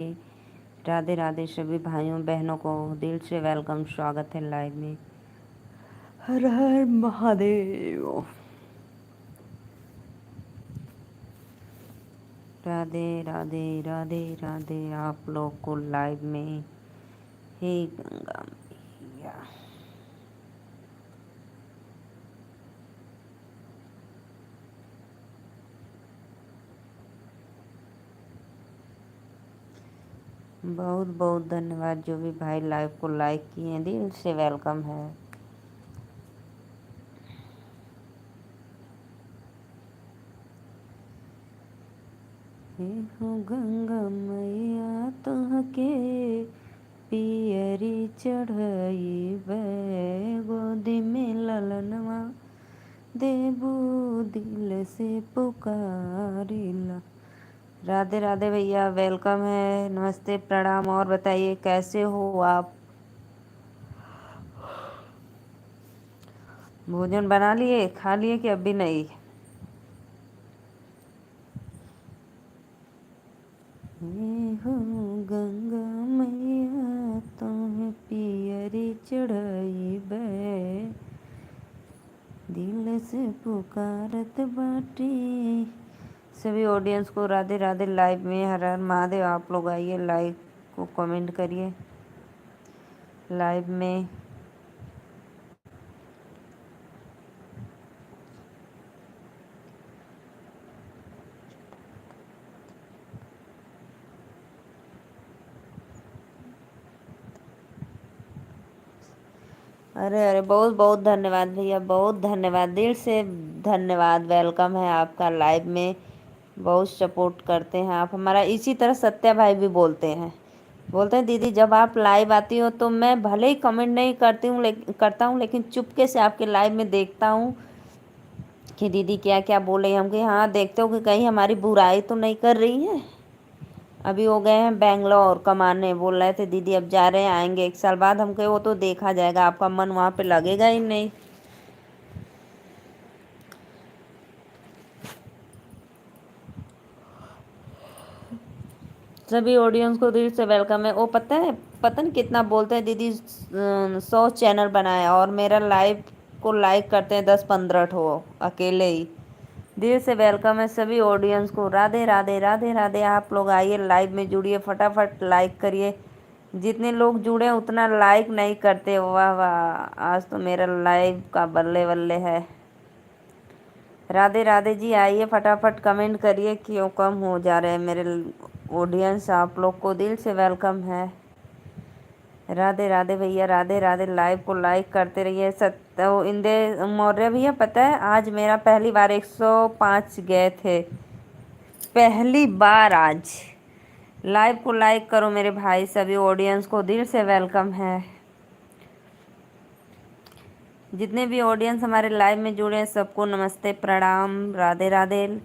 राधे राधे सभी भाइयों बहनों को दिल से वेलकम, स्वागत है लाइव में। हर हर महादेव। राधे राधे राधे राधे आप लोग को लाइव में। हे गंगा मैया। बहुत बहुत धन्यवाद जो भी भाई लाइव को लाइक किए हैं, दिल से वेलकम है। हे हो गंगा मैया तुहके पियरी चढ़ई गोदी में ललनवा देबू दिल से पुकारिला। राधे राधे भैया, वेलकम है, नमस्ते प्रणाम। और बताइए कैसे हो आप? भोजन बना लिए, खा लिए कि अभी नहीं? हो गंगा मैया तुम्हें पियरी चढ़ाई दिल से पुकारत बाटी। सभी ऑडियंस को राधे राधे। लाइव में हर हर महादेव। आप लोग आइए, लाइव को कमेंट करिए लाइव में। अरे अरे, बहुत बहुत धन्यवाद भैया, बहुत धन्यवाद, दिल से धन्यवाद। वेलकम है आपका लाइव में। बहुत सपोर्ट करते हैं आप हमारा। इसी तरह सत्या भाई भी बोलते हैं दीदी जब आप लाइव आती हो तो मैं भले ही कमेंट नहीं करती हूँ, करता हूँ, लेकिन चुपके से आपके लाइव में देखता हूँ कि दीदी क्या क्या बोल रही है। हम कि हाँ देखते हो कि कहीं हमारी बुराई तो नहीं कर रही है। अभी वो गए हैं बेंगलोर कमाने, बोल रहे थे दीदी अब जा रहे हैं, आएंगे 1 साल बाद। हम कहे वो तो देखा जाएगा, आपका मन वहाँ पे लगेगा ही नहीं। सभी ऑडियंस को दिल से वेलकम है। वो पता है, पता नहीं कितना बोलते हैं दीदी, 100 चैनल बनाए और मेरा लाइव को लाइक करते हैं 10-15 ठो अकेले ही। दिल से वेलकम है सभी ऑडियंस को। राधे राधे राधे राधे। आप लोग आइए लाइव में जुड़िए, फटाफट लाइक करिए। जितने लोग जुड़े उतना लाइक नहीं करते। वाह वाह, आज तो मेरा लाइव का बल्ले बल्ले है। राधे राधे जी, आइए फटाफट कमेंट करिए। क्यों कम हो जा रहे हैं मेरे ऑडियंस? आप लोग को दिल से वेलकम है। राधे राधे भैया, राधे राधे। लाइव को लाइक करते रहिए। इंदे मौर्य भैया, पता है आज मेरा पहली बार 105 गए थे, पहली बार आज। लाइव को लाइक करो मेरे भाई। सभी ऑडियंस को दिल से वेलकम है। जितने भी ऑडियंस हमारे लाइव में जुड़े हैं सबको नमस्ते प्रणाम, राधे राधे।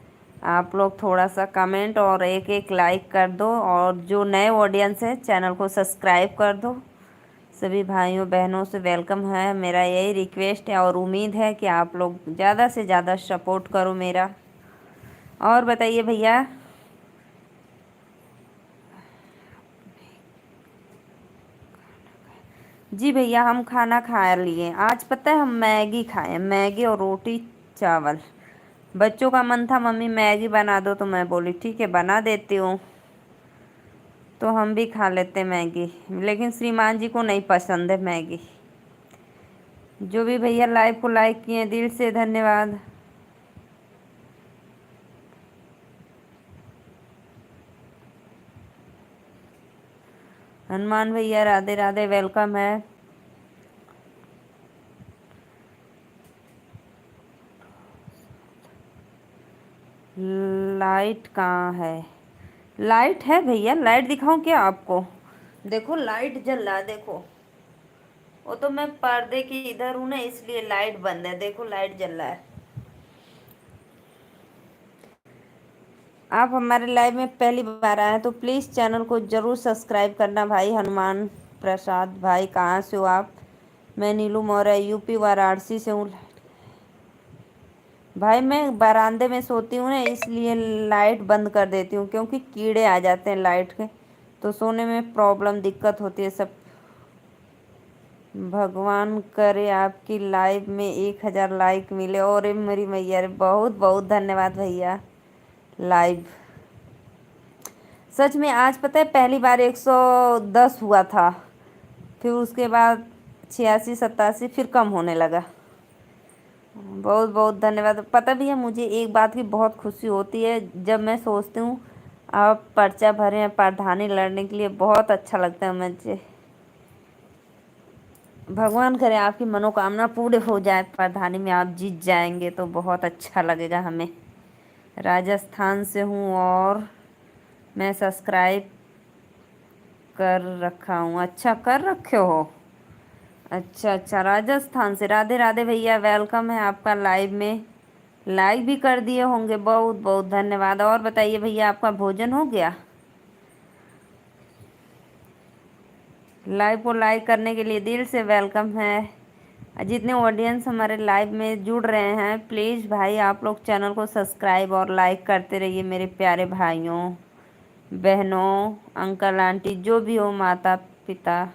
आप लोग थोड़ा सा कमेंट और एक एक लाइक कर दो, और जो नए ऑडियंस है चैनल को सब्सक्राइब कर दो। सभी भाइयों बहनों से वेलकम है, मेरा यही रिक्वेस्ट है और उम्मीद है कि आप लोग ज़्यादा से ज़्यादा सपोर्ट करो मेरा। और बताइए भैया। जी भैया, हम खाना खा लिए। आज पता है हम मैगी खाए, मैगी और रोटी चावल। बच्चों का मन था मम्मी मैगी बना दो, तो मैं बोली ठीक है बना देती हूँ, तो हम भी खा लेते मैगी। लेकिन श्रीमान जी को नहीं पसंद है मैगी। जो भी भैया लाइव को लाइक किए दिल से धन्यवाद। हनुमान भैया राधे राधे, वेलकम है। लाइट कहाँ है? लाइट है भैया, लाइट दिखाऊं क्या आपको? देखो लाइट जल रहा है, देखो। वो तो मैं पर्दे के इधर हूँ ना, इसलिए लाइट बंद है। देखो लाइट जल रहा है। आप हमारे लाइव में पहली बार आए हैं तो प्लीज़ चैनल को ज़रूर सब्सक्राइब करना भाई। हनुमान प्रसाद भाई, कहाँ से हो आप? मैं नीलू मौर्य, यूपी वाराणसी से हूँ। भाई मैं बरामदे में सोती हूँ ना, इसलिए लाइट बंद कर देती हूँ, क्योंकि कीड़े आ जाते हैं लाइट के। तो सोने में प्रॉब्लम दिक्कत होती है सब। भगवान करे आपकी लाइव में 1,000 लाइक मिले। और मेरी मैया रे, बहुत बहुत धन्यवाद भैया। लाइव सच में आज पता है पहली बार 110 हुआ था, फिर उसके बाद 86 87 फिर कम होने लगा। बहुत बहुत धन्यवाद। पता भी है मुझे एक बात की बहुत खुशी होती है, जब मैं सोचती हूँ आप पर्चा भरे हैं प्रधानी लड़ने के लिए, बहुत अच्छा लगता है मुझे। भगवान करे आपकी मनोकामना पूरे हो जाए, प्रधानी में आप जीत जाएंगे तो बहुत अच्छा लगेगा हमें। राजस्थान से हूँ और मैं सब्सक्राइब कर रखा हूँ। अच्छा कर रखे हो। अच्छा अच्छा, राजस्थान से। राधे राधे भैया, वेलकम है आपका लाइव में। लाइक भी कर दिए होंगे, बहुत बहुत धन्यवाद। और बताइए भैया, आपका भोजन हो गया? लाइव को लाइक करने के लिए दिल से वेलकम है। जितने ऑडियंस हमारे लाइव में जुड़ रहे हैं, प्लीज़ भाई आप लोग चैनल को सब्सक्राइब और लाइक करते रहिए मेरे प्यारे भाइयों बहनों, अंकल आंटी जो भी हो, माता पिता।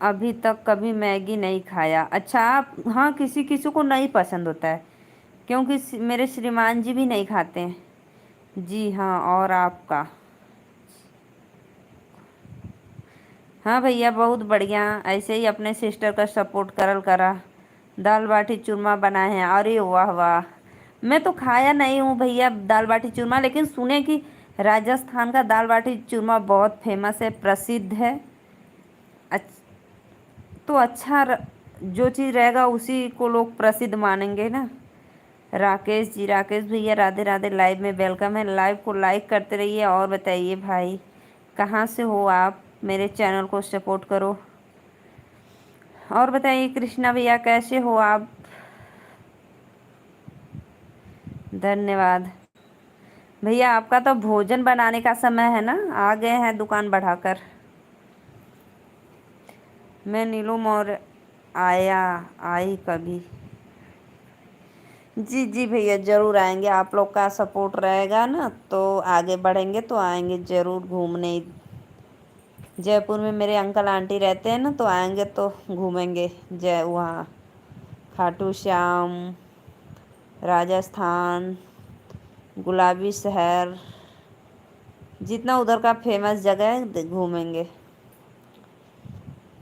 अभी तक कभी मैगी नहीं खाया। अच्छा आप, हाँ किसी किसी को नहीं पसंद होता है, क्योंकि मेरे श्रीमान जी भी नहीं खाते हैं। जी हाँ। और आपका? हाँ भैया बहुत बढ़िया, ऐसे ही अपने सिस्टर का सपोर्ट करल करा। दाल बाटी चूरमा बनाए हैं, अरे वाह वाह। मैं तो खाया नहीं हूँ भैया दाल बाटी चूरमा, लेकिन सुने कि राजस्थान का दाल बाटी चूरमा बहुत फेमस है, प्रसिद्ध है। तो अच्छा जो चीज़ रहेगा उसी को लोग प्रसिद्ध मानेंगे ना। राकेश जी, राकेश भैया राधे राधे, लाइव में वेलकम है। लाइव को लाइक करते रहिए। और बताइए भाई, कहाँ से हो आप? मेरे चैनल को सपोर्ट करो। और बताइए कृष्णा भैया, कैसे हो आप? धन्यवाद भैया। आपका तो भोजन बनाने का समय है ना, आ गए हैं दुकान बढ़ाकर। मैं नीलू मौर्य आया आई कभी। जी जी भैया, ज़रूर आएंगे। आप लोग का सपोर्ट रहेगा ना तो आगे बढ़ेंगे, तो आएंगे ज़रूर घूमने। जयपुर में मेरे अंकल आंटी रहते हैं ना, तो आएंगे तो घूमेंगे। जय वहाँ खाटू श्याम, राजस्थान, गुलाबी शहर, जितना उधर का फेमस जगह है घूमेंगे।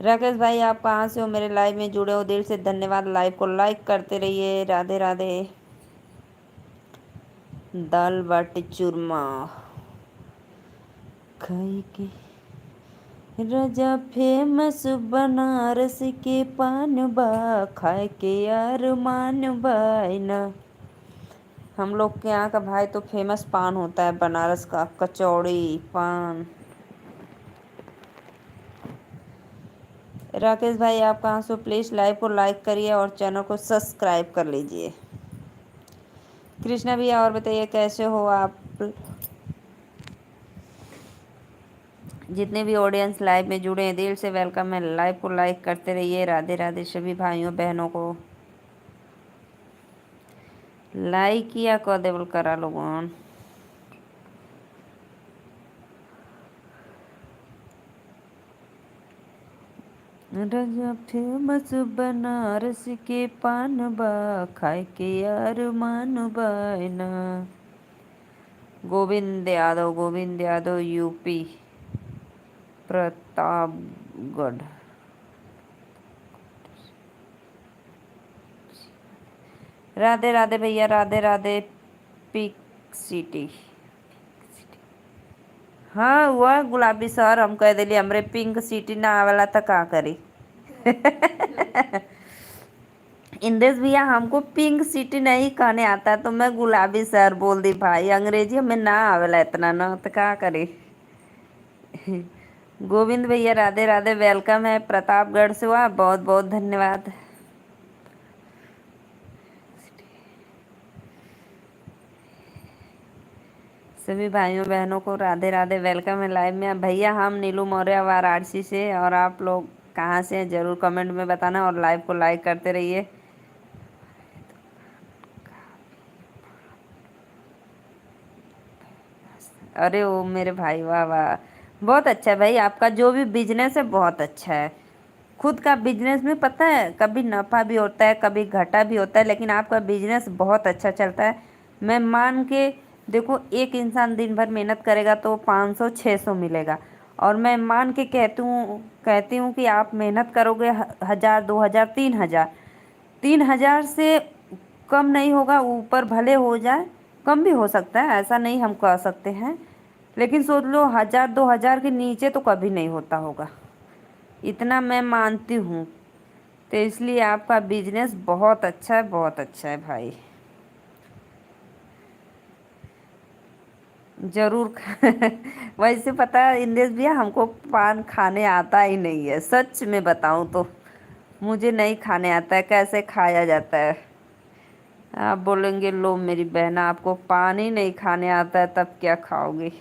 राकेश भाई, आप कहाँ से हो? मेरे लाइव में जुड़े हो, दिल से धन्यवाद। लाइव को लाइक करते रहिए। राधे राधे। दाल बाटी चूरमा खाई के राजा फेमस बनारस के पान बा, खाए के यार मान बायना। हम लोग के यहाँ का भाई तो फेमस पान होता है बनारस का, कचौड़ी पान। राकेश भाई, आप कहाँ से हो? प्लीज़ लाइव को लाइक करिए और चैनल को सब्सक्राइब कर लीजिए। कृष्णा भैया, और बताइए कैसे हो आप? जितने भी ऑडियंस लाइव में जुड़े हैं, दिल से वेलकम है। लाइव को लाइक करते रहिए। राधे राधे सभी भाइयों बहनों को। लाइक किया कर देवल करा लोगन। राजा फेमस बनारस के पान बा, खाए के यार मान बायना। गोविंद यादव यूपी प्रतापगढ़। राधे राधे भैया, राधे राधे। Pick city. हाँ हुआ गुलाबी शहर, हम कह दिली हमरे पिंक सिटी ना आवेला था का करी। इंदेश भैया, हमको पिंक सिटी नहीं कहने आता, तो मैं गुलाबी शहर बोल दी भाई। अंग्रेजी हमें ना आवेला इतना ना, तो का करे। गोविंद भैया राधे राधे, वेलकम है। प्रतापगढ़ से हुआ, बहुत बहुत धन्यवाद। सभी भाइयों बहनों को राधे राधे, वेलकम है लाइव में। भैया हम नीलू मौर्य वाराणसी से, और आप लोग कहाँ से हैं ज़रूर कमेंट में बताना, और लाइव को लाइक करते रहिए। अरे ओ मेरे भाई, वाह वाह। बहुत अच्छा है भाई, आपका जो भी बिजनेस है बहुत अच्छा है। खुद का बिजनेस में पता है कभी नफा भी होता है कभी घाटा भी होता है, लेकिन आपका बिजनेस बहुत अच्छा चलता है। मैं मान के देखो, एक इंसान दिन भर मेहनत करेगा तो 500 600 मिलेगा। और मैं मान के कहती हूँ कि आप मेहनत करोगे 1000 2000 3000, 3000 से कम नहीं होगा, ऊपर भले हो जाए, कम भी हो सकता है, ऐसा नहीं हम कह सकते हैं। लेकिन सोच लो 1000 2000 के नीचे तो कभी नहीं होता होगा, इतना मैं मानती हूँ। तो इसलिए आपका बिजनेस बहुत अच्छा है, बहुत अच्छा है भाई। जरूर। वैसे पता है इंदेश भैया, हमको पान खाने आता ही नहीं है, सच में बताऊं तो मुझे नहीं खाने आता है, कैसे खाया जाता है। आप बोलेंगे लो मेरी बहना, आपको पान ही नहीं खाने आता है तब क्या खाओगे।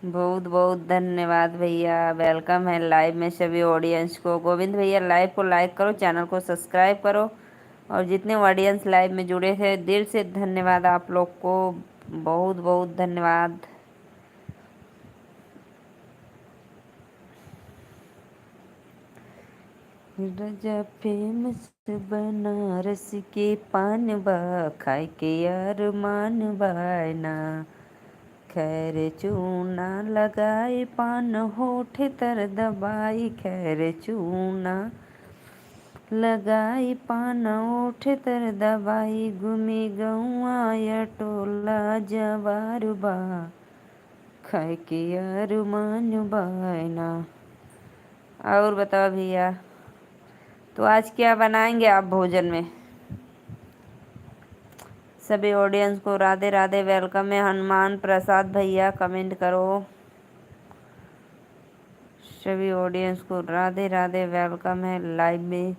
बहुत बहुत धन्यवाद भैया, वेलकम है लाइव में सभी ऑडियंस को। गोविंद भैया लाइव को लाइक करो, चैनल को सब्सक्राइब करो। और जितने ऑडियंस लाइव में जुड़े थे, दिल से धन्यवाद आप लोग को, बहुत बहुत धन्यवाद। रजा फेमस बनारस के पान बा, खाए के यार मान बायना। खैर चूना लगाए पान होठ तर दबाई, खैर चूना लगाई पान ओठ तर दबाई, घूमी गौआ या टोला जवार बा, खाए के यार मान बायना। और बताओ भैया, तो आज क्या बनाएंगे आप भोजन में? सभी ऑडियंस को राधे राधे, वेलकम है। हनुमान प्रसाद भैया कमेंट करो। सभी ऑडियंस को राधे राधे, वेलकम है लाइव में।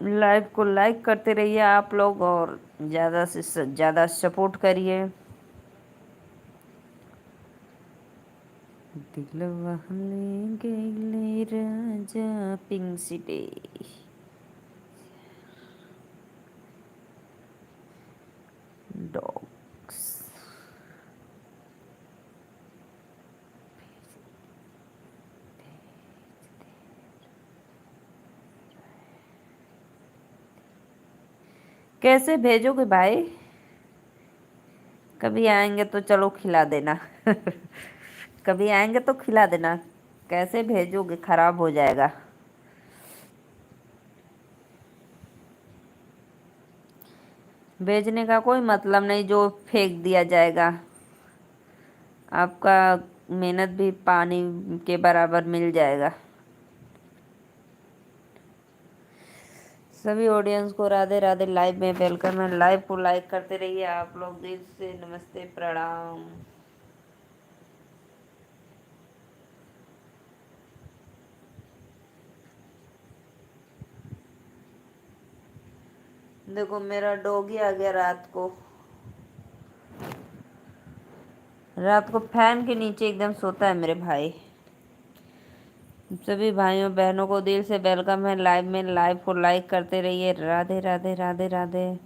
लाइव को लाइक करते रहिए आप लोग, और ज़्यादा से ज़्यादा सपोर्ट करिए। दिलवा ले गइले राजा पिंक सिटी। डॉग्स। कैसे भेजोगे भाई? कभी आएंगे तो चलो खिला देना। कभी आएंगे तो खिला देना, कैसे भेजोगे? खराब हो जाएगा। भेजने का कोई मतलब नहीं, जो फेंक दिया जाएगा। आपका मेहनत भी पानी के बराबर मिल जाएगा। सभी ऑडियंस को राधे राधे, लाइव में वेलकम है। लाइव को लाइक करते रहिए आप लोग, दिल से नमस्ते प्रणाम। देखो मेरा डॉगी आ गया रात को, रात को फैन के नीचे एकदम सोता है मेरे भाई। सभी भाइयों बहनों को दिल से वेलकम है लाइव में। लाइव को लाइक करते रहिए, राधे राधे राधे राधे।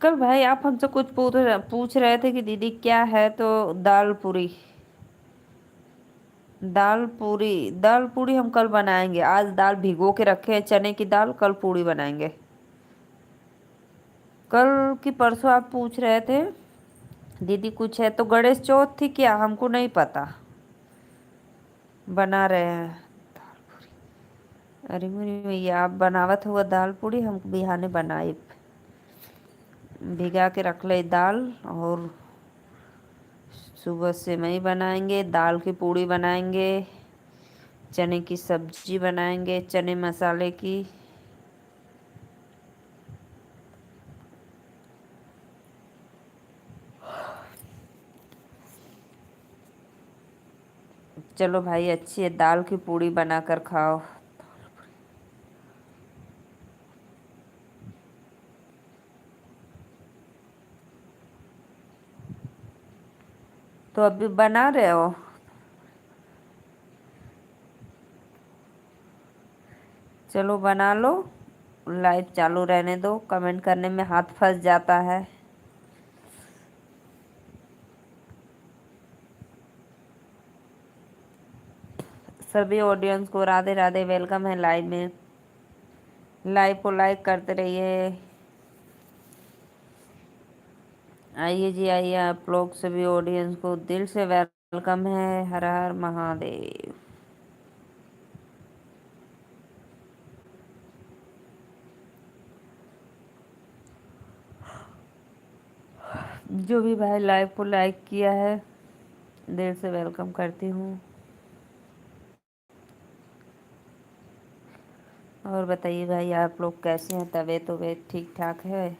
कल भाई आप हमसे कुछ पूछ रहे थे कि दीदी क्या है, तो दाल पूरी। दाल पूरी हम कल बनाएंगे। आज दाल भिगो के रखे हैं, चने की दाल, कल पूरी बनाएंगे। कल की परसों आप पूछ रहे थे दीदी कुछ है, तो गणेश चौथ थी क्या, हमको नहीं पता। बना रहे हैं। अरे मेरी भैया, आप बनावत हुआ दाल पूरी, हम बिहाने बनाए। भिगा के रख ले दाल, और सुबह सेवई बनाएंगे, दाल की पूड़ी बनाएंगे, चने की सब्जी बनाएंगे, चने मसाले की। चलो भाई, अच्छी है, दाल की पूड़ी बनाकर खाओ। तो अभी बना रहे हो? चलो बना लो, लाइव चालू रहने दो, कमेंट करने में हाथ फंस जाता है। सभी ऑडियंस को राधे राधे, वेलकम है लाइव में। लाइव को लाइक करते रहिए। आइए जी आइए, आप लोग सभी ऑडियंस को दिल से वेलकम है। हर हर महादेव। जो भी भाई लाइव को लाइक किया है, दिल से वेलकम करती हूँ। और बताइए भाई, आप लोग कैसे हैं? तबीयत वबीयत ठीक ठाक है?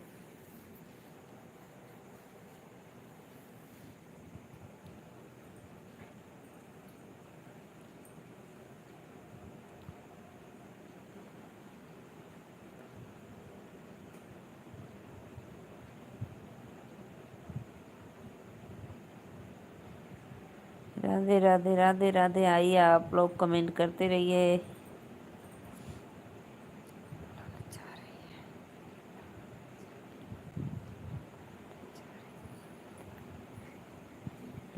राधे राधे राधे राधे। आइए आप लोग कमेंट करते रहिए।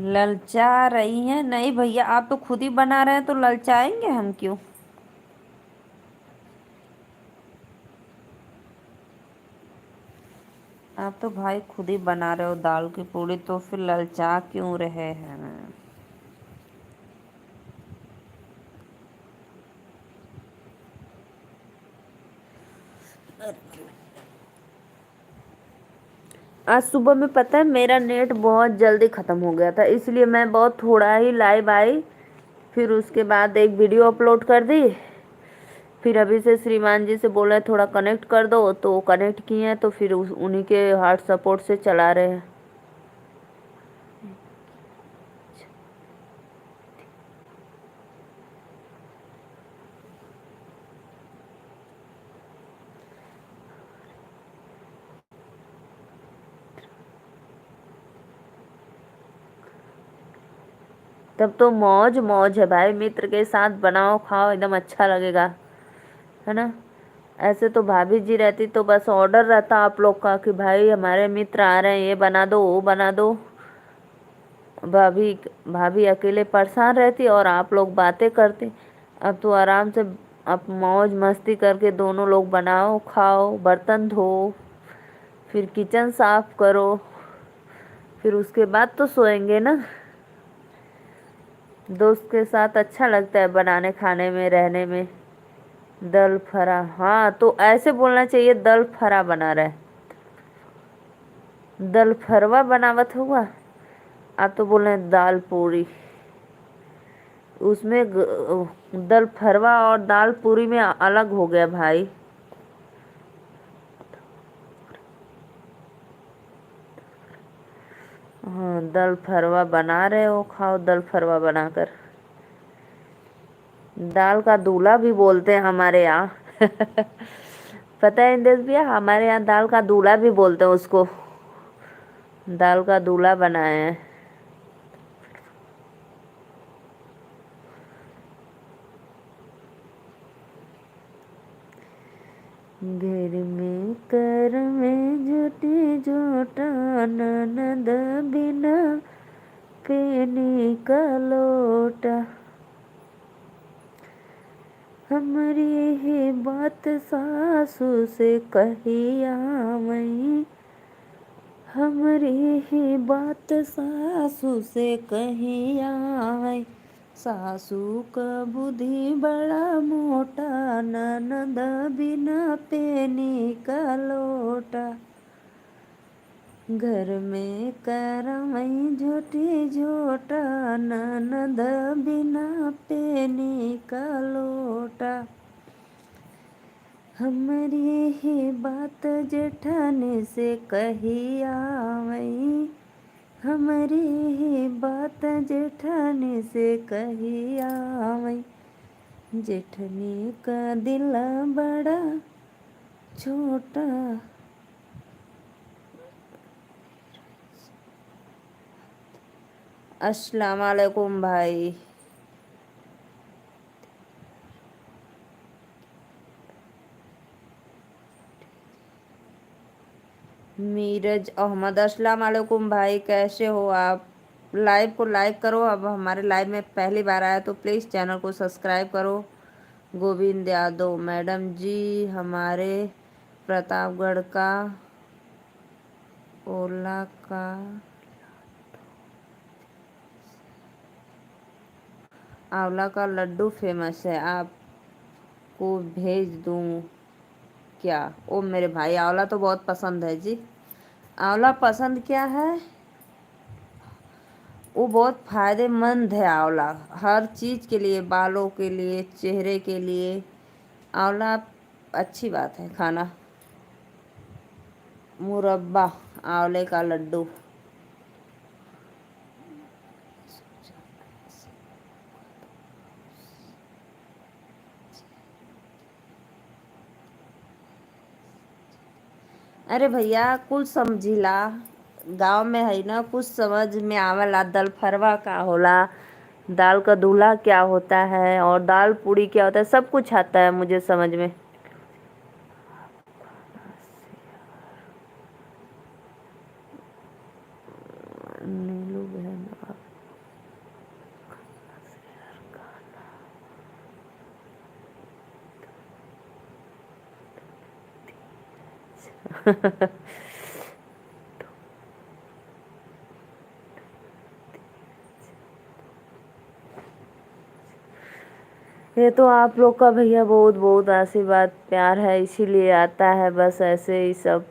ललचा रही हैं? नहीं भैया, आप तो खुद ही बना रहे हैं, तो ललचाएंगे हम क्यों? आप तो भाई खुद ही बना रहे हो दाल की पूड़ी, तो फिर ललचा क्यों रहे हैं? आज सुबह में पता है मेरा नेट बहुत जल्दी ख़त्म हो गया था, इसलिए मैं बहुत थोड़ा ही लाइव आई। फिर उसके बाद एक वीडियो अपलोड कर दी। फिर अभी से श्रीमान जी से बोला है थोड़ा कनेक्ट कर दो, तो कनेक्ट किए हैं, तो फिर उन्हीं के हार्ट सपोर्ट से चला रहे हैं। तब तो मौज मौज है भाई, मित्र के साथ बनाओ खाओ, एकदम अच्छा लगेगा, है ना। ऐसे तो भाभी जी रहती तो बस ऑर्डर रहता आप लोग का कि भाई हमारे मित्र आ रहे हैं, ये बना दो वो बना दो। भाभी भाभी अकेले परेशान रहती और आप लोग बातें करते। अब तो आराम से आप मौज मस्ती करके दोनों लोग बनाओ खाओ, बर्तन धो, फिर किचन साफ करो, फिर उसके बाद तो सोएंगे ना। दोस्त के साथ अच्छा लगता है बनाने खाने में रहने में। दल फरा, हाँ तो ऐसे बोलना चाहिए, दल फरा बना रहे। दल फरवा बनावत हुआ। आप तो बोल रहे हैं दाल पूरी। उसमें दल फरवा और दाल पूरी में अलग हो गया भाई। हाँ, दल फरवा बना रहे हो, खाओ दल फरवा बनाकर। दाल का दूल्हा भी बोलते हैं हमारे यहाँ। पता है इंदेश भैया, हमारे यहाँ दाल का दूल्हा भी बोलते हैं उसको। दाल का दूल्हा बनाए हैं। घर में कर में झूठी झूठा, ननद बिना पेनी का लोटा। हमारी ही बात सासू से कहिया मई, हमारी ही बात सासू से कहिया मई। सासू का बुद्धि बड़ा मोटा, ननद बिना पेनी का लोटा। घर में करमई झूठी झोटा, ननद बिना पेनी का लोटा। हमारी ही बात जेठानी से कहिया मई, हमारी ही बात जेठानी से कहिया मई। जेठनी का दिल बड़ा छोटा। अस्सलाम वालेकुम भाई। मीरज अहमद, अस्सलाम वालेकुम भाई, कैसे हो आप? लाइव को लाइक करो। अब हमारे लाइव में पहली बार आया तो प्लीज़ चैनल को सब्सक्राइब करो। गोविंद यादव, मैडम जी हमारे प्रतापगढ़ का ओला का आंवला का लड्डू फेमस है, आपको भेज दूँ क्या? ओ मेरे भाई, आंवला तो बहुत पसंद है जी। आंवला पसंद क्या है? वो बहुत फायदेमंद है आंवला, हर चीज़ के लिए, बालों के लिए, चेहरे के लिए आंवला अच्छी बात है खाना। मुरब्बा, आंवले का लड्डू। अरे भैया कुछ समझिला, गांव में है ना, कुछ समझ में आवेला। दल फरवा का होला, दाल का दूल्हा क्या होता है, और दाल पूड़ी क्या होता है, सब कुछ आता है मुझे समझ में। नीलू बहन आप ये तो आप लोग का भैया बहुत बहुत आशीर्वाद प्यार है, इसीलिए आता है, बस ऐसे ही सब।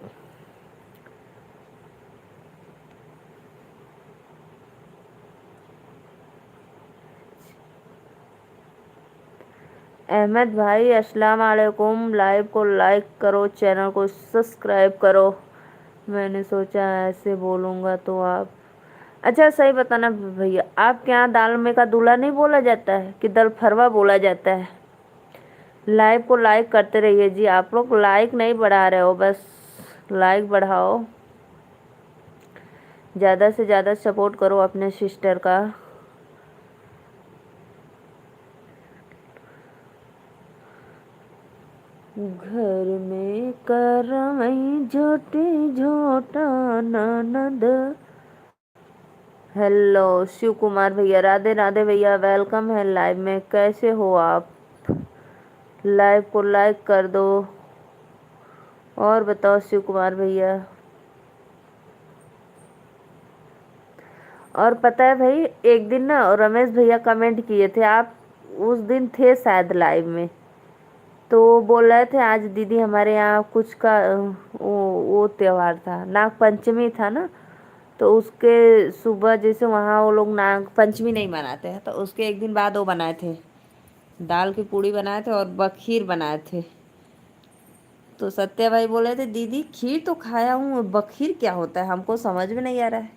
अहमद भाई अस्सलाम वालेकुम, लाइव को लाइक करो, चैनल को सब्सक्राइब करो। मैंने सोचा ऐसे बोलूँगा तो आप, अच्छा सही बताना भैया, आपके यहाँ दाल में का दूल्हा नहीं बोला जाता है कि दल फरवा बोला जाता है? लाइव को लाइक करते रहिए जी, आप लोग लाइक नहीं बढ़ा रहे हो, बस लाइक बढ़ाओ, ज़्यादा से ज़्यादा सपोर्ट करो अपने सिस्टर का। घर में करवई झोटी झोटा ननद। हेलो शिव कुमार भैया, राधे राधे भैया, वेलकम है लाइव में, कैसे हो आप? लाइव को लाइक कर दो। और बताओ शिव कुमार भैया। और पता है भाई, एक दिन ना रमेश भैया कमेंट किए थे, आप उस दिन थे शायद लाइव में, तो बोल रहे थे आज दीदी हमारे यहाँ कुछ का वो त्योहार था, नाग पंचमी था ना, तो उसके सुबह जैसे वहाँ वो लोग नाग पंचमी नहीं मनाते हैं, तो उसके एक दिन बाद वो बनाए थे, दाल की पूड़ी बनाए थे और बखीर बनाए थे। तो सत्या भाई बोले थे दीदी खीर तो खाया हूँ, बखीर क्या होता है, हमको समझ में नहीं आ रहा है।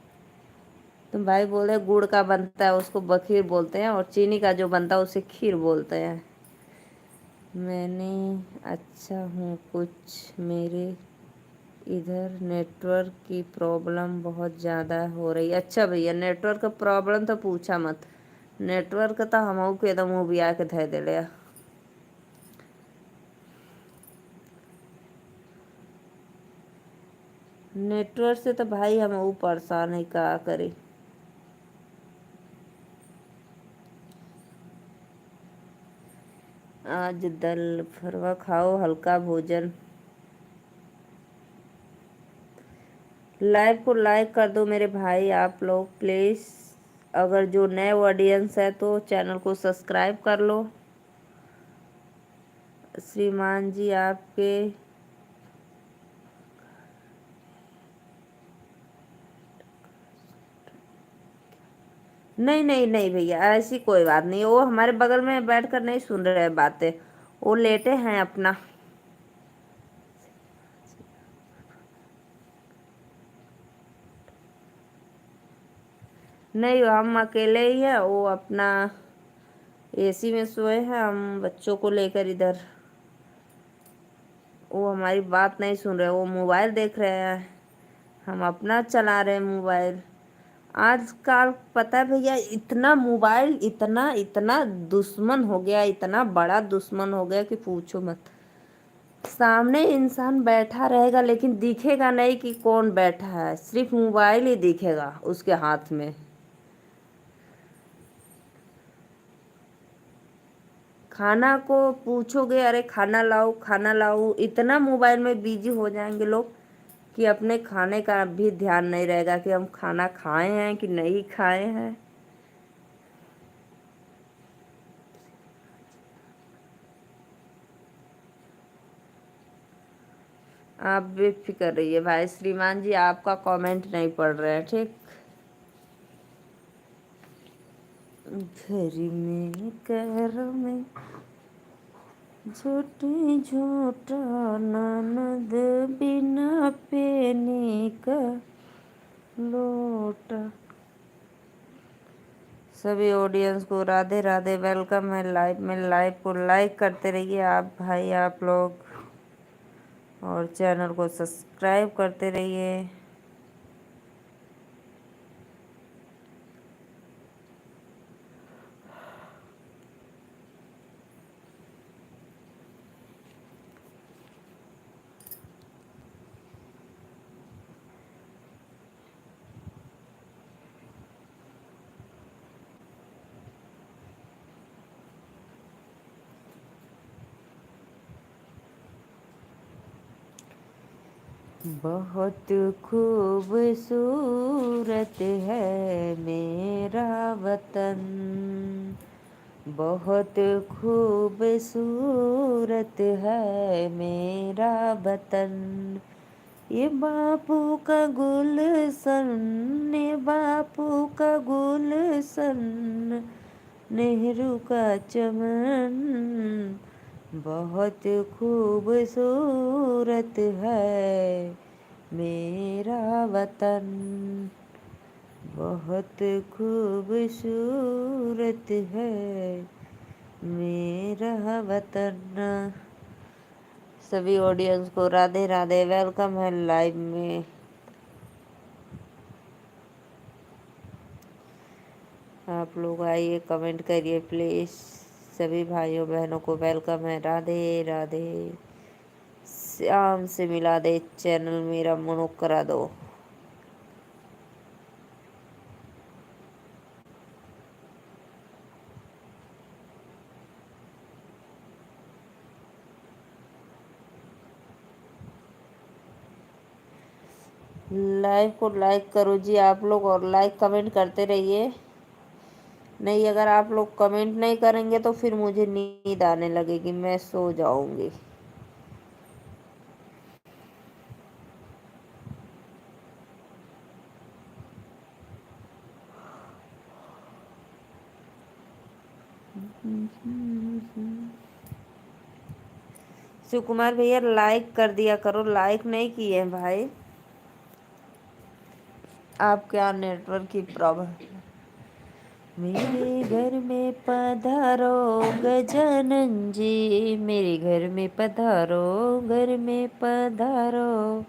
तो भाई बोले गुड़ का बनता है उसको बखीर बोलते हैं, और चीनी का जो बनता है उसे खीर बोलते हैं। मैंने अच्छा हूँ, कुछ मेरे इधर नेटवर्क की प्रॉब्लम बहुत ज़्यादा हो रही है। अच्छा भैया, नेटवर्क का प्रॉब्लम तो पूछा मत, नेटवर्क तो हम के एकदम वो भी आके धै दिले। नेटवर्क से तो भाई हम वो परेशान है, क्या करें। आज दल फरवा खाओ, हल्का भोजन। लाइव को लाइक कर दो मेरे भाई आप लोग प्लीज़, अगर जो नए ऑडियंस है तो चैनल को सब्सक्राइब कर लो। श्रीमान जी आपके, नहीं नहीं नहीं भैया, ऐसी कोई बात नहीं, वो हमारे बगल में बैठकर नहीं सुन रहे बातें, वो लेटे हैं अपना। नहीं हम अकेले ही है, वो अपना एसी में सोए हैं, हम बच्चों को लेकर इधर, वो हमारी बात नहीं सुन रहे, वो मोबाइल देख रहे हैं, हम अपना चला रहे हैं मोबाइल। आजकल पता है भैया, इतना मोबाइल इतना इतना दुश्मन हो गया, इतना बड़ा दुश्मन हो गया कि पूछो मत। सामने इंसान बैठा रहेगा लेकिन दिखेगा नहीं कि कौन बैठा है, सिर्फ मोबाइल ही दिखेगा उसके हाथ में। खाना को पूछोगे, अरे खाना लाओ खाना लाओ, इतना मोबाइल में बिजी हो जाएंगे लोग कि अपने खाने का भी ध्यान नहीं रहेगा कि हम खाना खाए हैं कि नहीं खाए हैं। आप बेफिक्र रहिए भाई श्रीमान जी, आपका कमेंट नहीं पढ़ रहे हैं, ठीक। घर में कर में झूठी झूठा ननद, बिना पेने का लोटा। सभी ऑडियंस को राधे राधे, वेलकम है लाइव में। लाइव को लाइक करते रहिए आप भाई आप लोग, और चैनल को सब्सक्राइब करते रहिए। बहुत खूबसूरत है मेरा वतन, बहुत खूबसूरत है मेरा वतन। ये बापू का गुलशन, ये बापू का गुलशन, नेहरू का चमन, बहुत खूबसूरत है मेरा वतन, बहुत खूबसूरत है मेरा वतन। सभी ऑडियंस को राधे राधे, वेलकम है लाइव में। आप लोग आइए, कमेंट करिए प्लीज़। सभी भाइयों बहनों को वेलकम है, राधे राधे। श्याम से मिला दे, चैनल मेरा मनो करा दो। लाइव को लाइक करो जी आप लोग, और लाइक कमेंट करते रहिए। नहीं, अगर आप लोग कमेंट नहीं करेंगे तो फिर मुझे नींद आने लगेगी, मैं सो जाऊंगी। शिव कुमार भैया लाइक कर दिया करो, लाइक नहीं किए हैं भाई। आप क्या नेटवर्क की प्रॉब्लम। मेरे घर में पधारो गजानन जी, मेरे घर में पधारो, घर में पधारो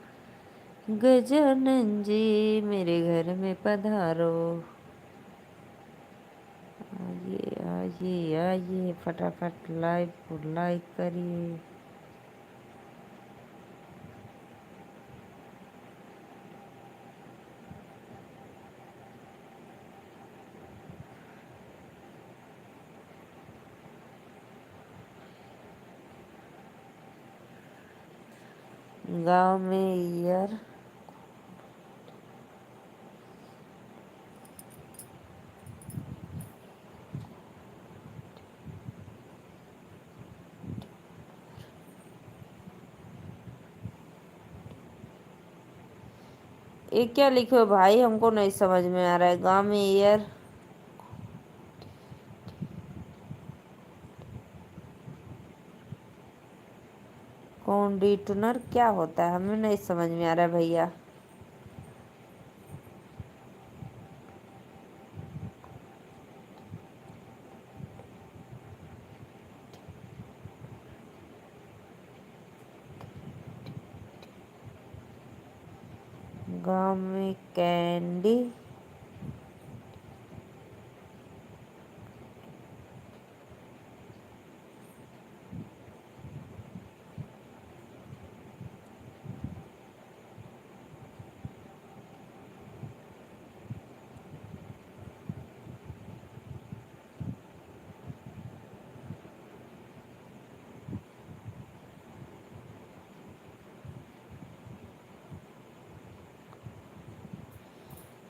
गजानन जी, मेरे घर में पधारो। आइए आइए आइए, फटाफट लाइव को लाइक करिए। गांव में यार ये क्या लिखे हो भाई, हमको नहीं समझ में आ रहा है। गांव में ईयर कंडीशनर क्या होता है, हमें नहीं समझ में आ रहा है भैया। गांव में कैंडी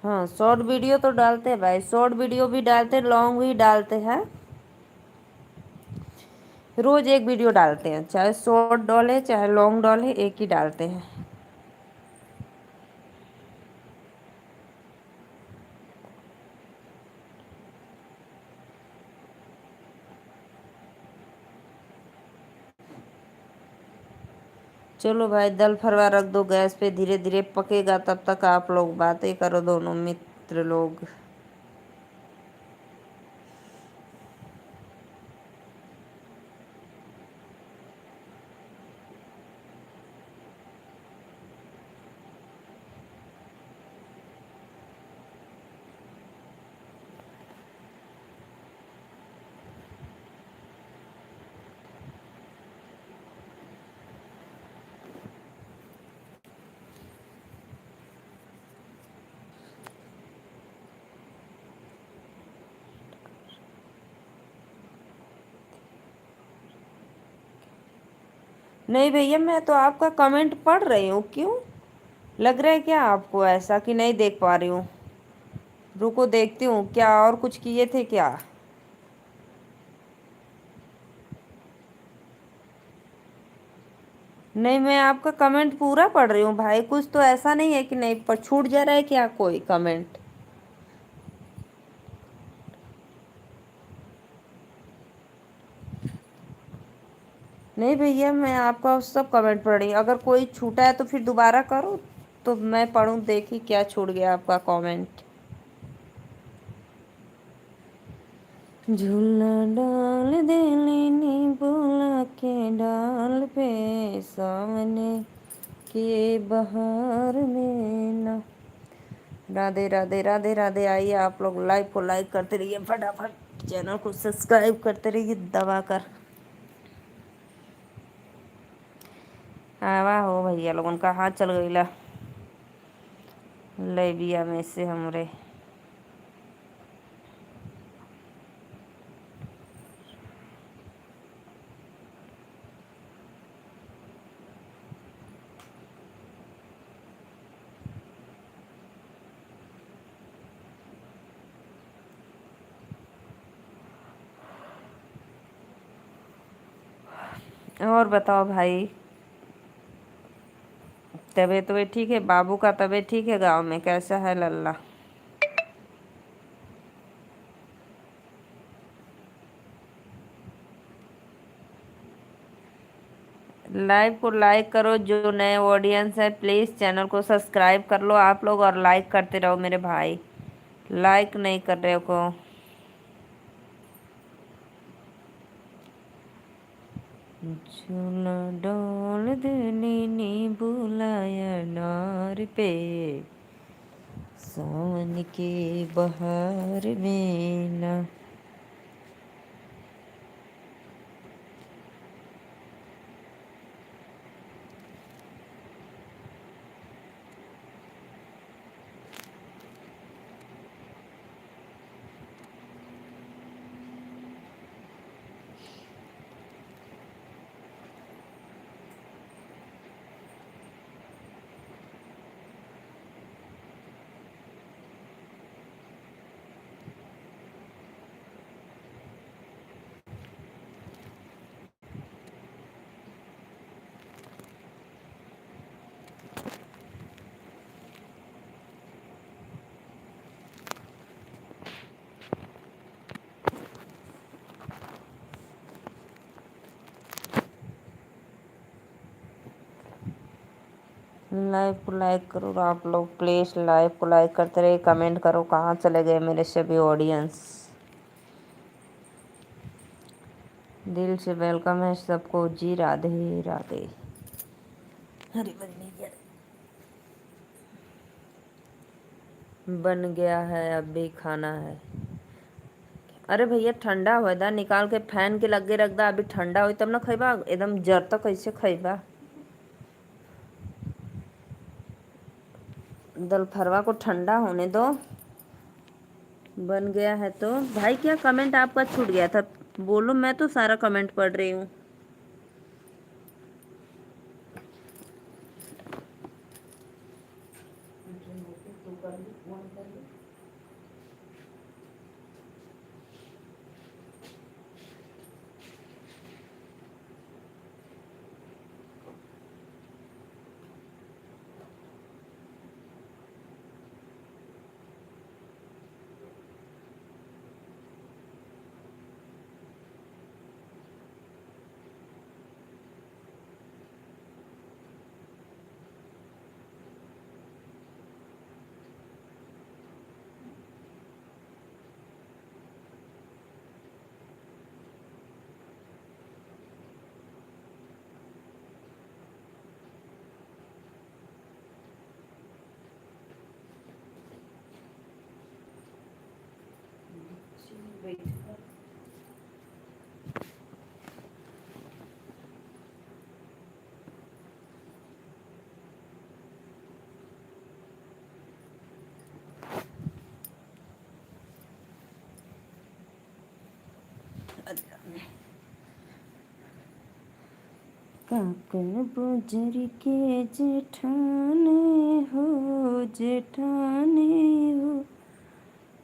हाँ, शॉर्ट वीडियो तो डालते हैं भाई, शॉर्ट वीडियो भी डालते हैं, लॉन्ग भी डालते हैं। रोज एक वीडियो डालते हैं, चाहे शॉर्ट डाले चाहे लॉन्ग डाले, एक ही डालते हैं। चलो भाई, दाल फरवा रख दो गैस पे, धीरे धीरे पकेगा, तब तक आप लोग बातें करो, दोनों मित्र लोग। नहीं भैया, मैं तो आपका कमेंट पढ़ रही हूँ, क्यों लग रहा है क्या आपको ऐसा कि नहीं देख पा रही हूँ? रुको देखती हूँ, क्या और कुछ किए थे क्या? नहीं, मैं आपका कमेंट पूरा पढ़ रही हूँ भाई, कुछ तो ऐसा नहीं है कि नहीं पर छूट जा रहा है क्या कोई कमेंट? नहीं भैया, मैं आपका सब कमेंट पढ़ रही हूँ, अगर कोई छूटा है तो फिर दोबारा करो, तो मैं पढ़ूँ, देखी क्या छूट गया आपका कमेंट। झूला डाल दे लेनी बोला के डाल पे, सामने के बहार में ना। राधे राधे राधे राधे। आइए आप लोग लाइव को लाइक करते रहिए, फटाफट चैनल को सब्सक्राइब करते रहिए दबा कर। आवा हो भैया लोगन का हाथ चल गईला लेबिया में से हमरे। और बताओ भाई, तबीयत तो ठीक है? बाबू का तबीयत ठीक है? गांव में कैसा है लल्ला? लाइव को लाइक करो, जो नए ऑडियंस है प्लीज़ चैनल को सब्सक्राइब कर लो आप लोग, और लाइक करते रहो मेरे भाई, लाइक नहीं कर रहे को। झूला डाल देने ने बुलाया नार पे, सावन के बहार में ना। लाइव को लाइक करो आप लोग प्लीज़, लाइव को लाइक करते रहिए, कमेंट करो कहाँ चले गए मेरे सभी ऑडियंस। दिल से वेलकम है सबको जी, राधे राधे। हरी भरी बन गया है, अब भी खाना है। अरे भैया ठंडा हुआ दा, निकाल के फैन के लगे रख दा, अभी ठंडा हुई तब ना खइबा, एकदम जर तक कैसे खइबा? दल फरवा को ठंडा होने दो। बन गया है तो भाई, क्या कमेंट आपका छूट गया था? बोलो, मैं तो सारा कमेंट पढ़ रही हूँ। काकर बुजर के जेठाने हो, जेठाने हो,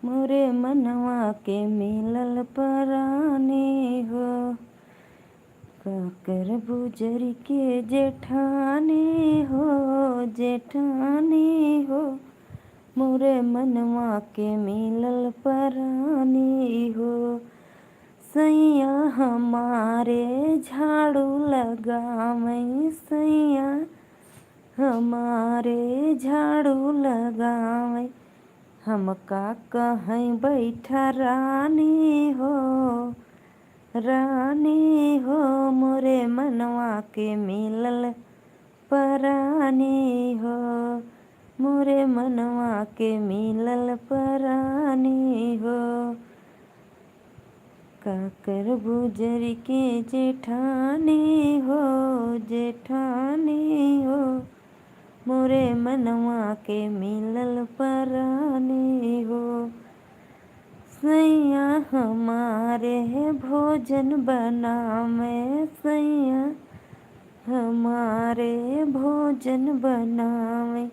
मोरे मनवा के मिलल पराने हो। काकर बुजर के जेठाने हो, जेठाने हो, मोरे मनवा के मिलल पराने हो। सैया हमारे झाड़ू लगावै, सैया हमारे झाड़ू लगावै, हम का कहीं बैठा रानी हो, रानी हो, मोरे मनवा के मिलल परानी हो, मोरे मनवा के मिलल परानी हो। काकर बुजर के जेठाने हो, जेठाने हो, मोरे मनवा के मिलल परानी हो। सैया हमारे भोजन बनावे, सैया हमारे भोजन बनावे,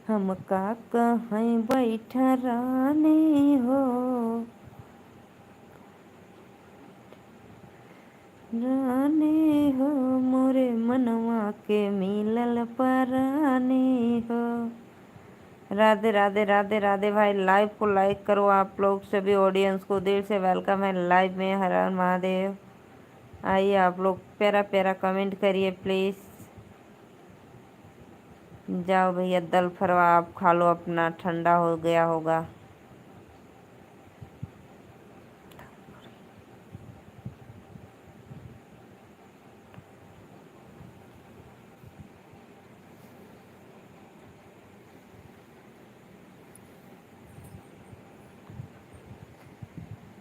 हम का कहीं बैठा रानी हो, रानी हो, मोरे मनवा के मिलल परानी हो। राधे राधे राधे राधे भाई। लाइव को लाइक करो आप लोग, सभी ऑडियंस को दिल से वेलकम है लाइव में। हर हर महादेव। आइए आप लोग प्यारा प्यारा कमेंट करिए प्लीज़। जाओ भैया दल फरवा आप खा लो अपना, ठंडा हो गया होगा।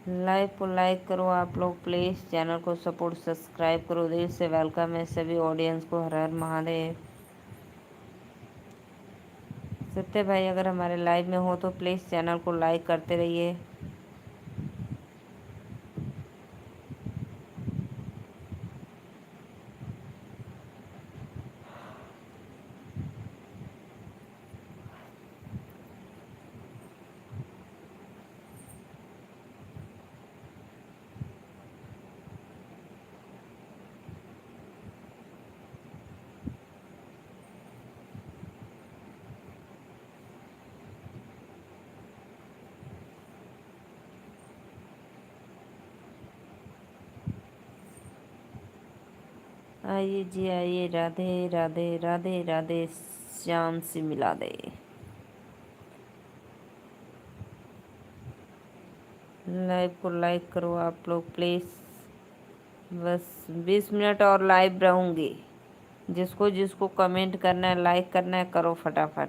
लाइव को लाइक करो आप लोग प्लीज़, चैनल को सपोर्ट सब्सक्राइब करो। दिल से वेलकम है सभी ऑडियंस को। हर हर महादेव। सत्य भाई अगर हमारे लाइव में हो तो प्लीज़ चैनल को लाइक करते रहिए। आइए जी आइए, राधे राधे राधे राधे, श्याम से मिला दे। लाइव को लाइक करो आप लोग प्लीज़। बस 20 मिनट और लाइव रहूँगी। जिसको जिसको कमेंट करना है, लाइक करना है, करो फटाफट।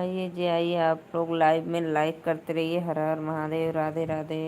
आइए जी आइए, आप लोग लाइव में लाइक करते रहिए। हर हर महादेव, राधे राधे।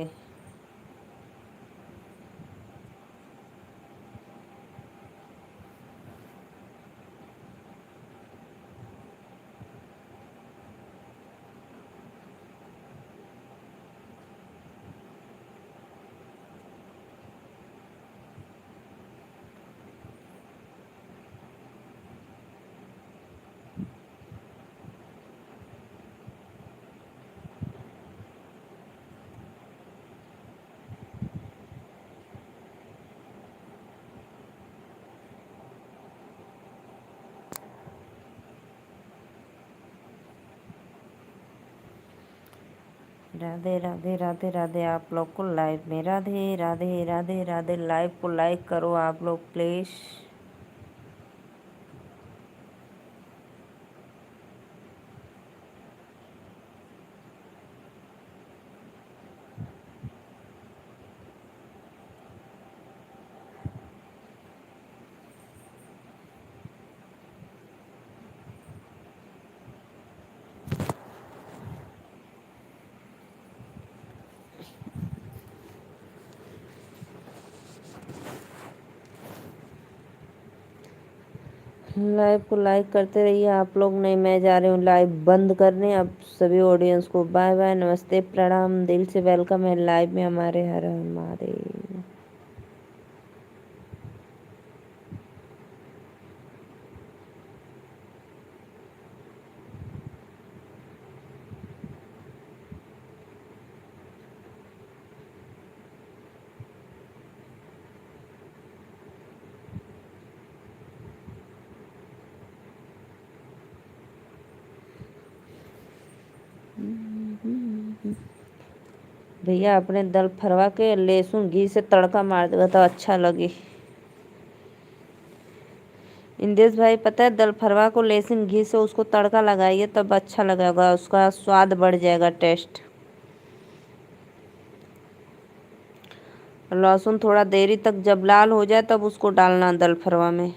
राधे राधे राधे राधे। आप लोग को लाइव में राधे राधे राधे राधे। लाइव को लाइक करो आप लोग प्लीज़। लाइव को लाइक करते रहिए आप लोग। नहीं, मैं जा रही हूँ लाइव बंद करने। अब सभी ऑडियंस को बाय बाय, नमस्ते, प्रणाम। दिल से वेलकम है लाइव में हमारे। हर हर महादेव। भैया अपने दल फरवा के लहसुन घी से तड़का मार देगा तो अच्छा लगे। इंदेश भाई, पता है, दल फरवा को लहसुन घी से उसको तड़का लगाइए तब अच्छा लगेगा, उसका स्वाद बढ़ जाएगा, टेस्ट। लहसुन थोड़ा देरी तक जब लाल हो जाए तब उसको डालना दल फरवा में।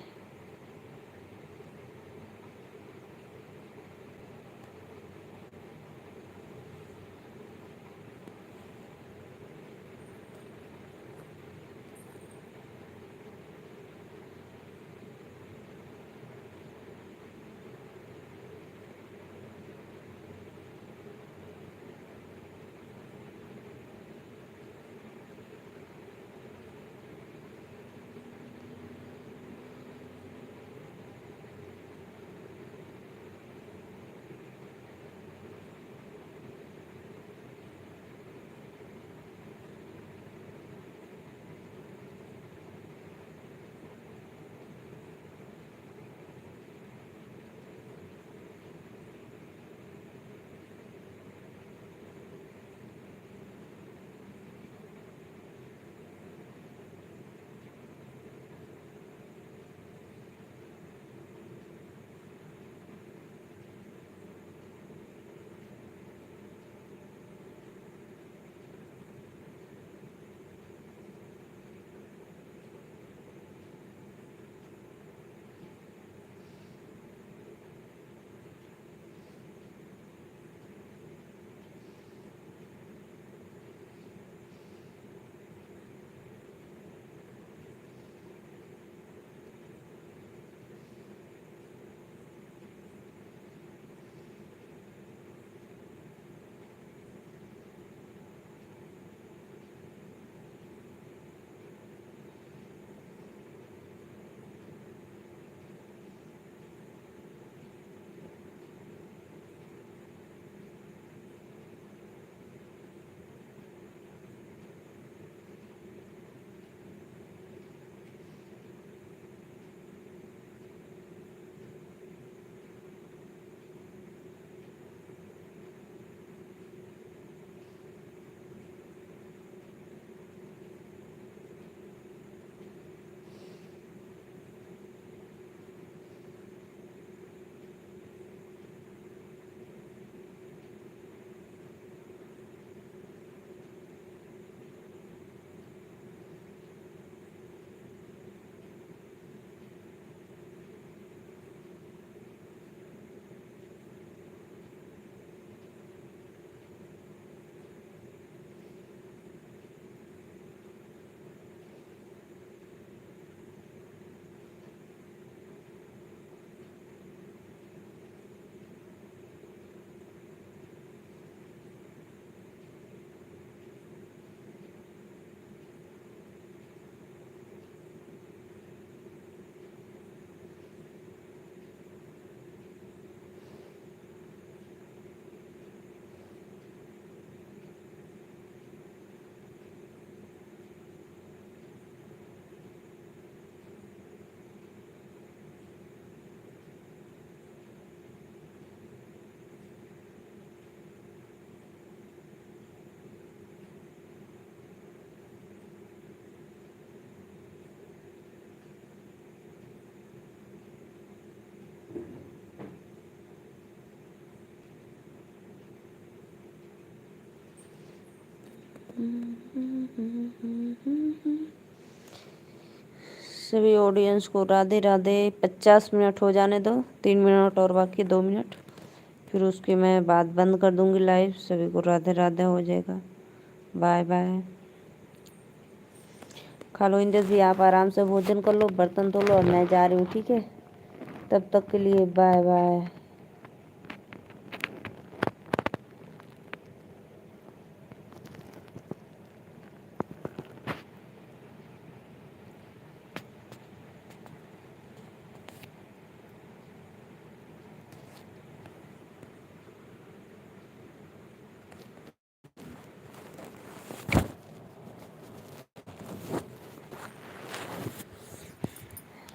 सभी ऑडियंस को राधे राधे। 50 मिनट हो जाने दो, 3 मिनट और बाकी, 2 मिनट, फिर उसकी मैं बात बंद कर दूंगी लाइव। सभी को राधे राधे हो जाएगा। Bye bye. खा लो इंजस भी, आप आराम से भोजन कर लो, बर्तन धो लो, और मैं जा रही हूँ, ठीक है। तब तक के लिए बाय बाय।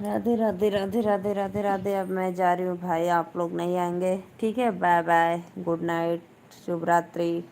राधे राधे राधे राधे राधे राधे। अब मैं जा रही हूँ भाई, आप लोग नहीं आएंगे, ठीक है। बाय बाय, गुड नाइट, शुभ रात्रि।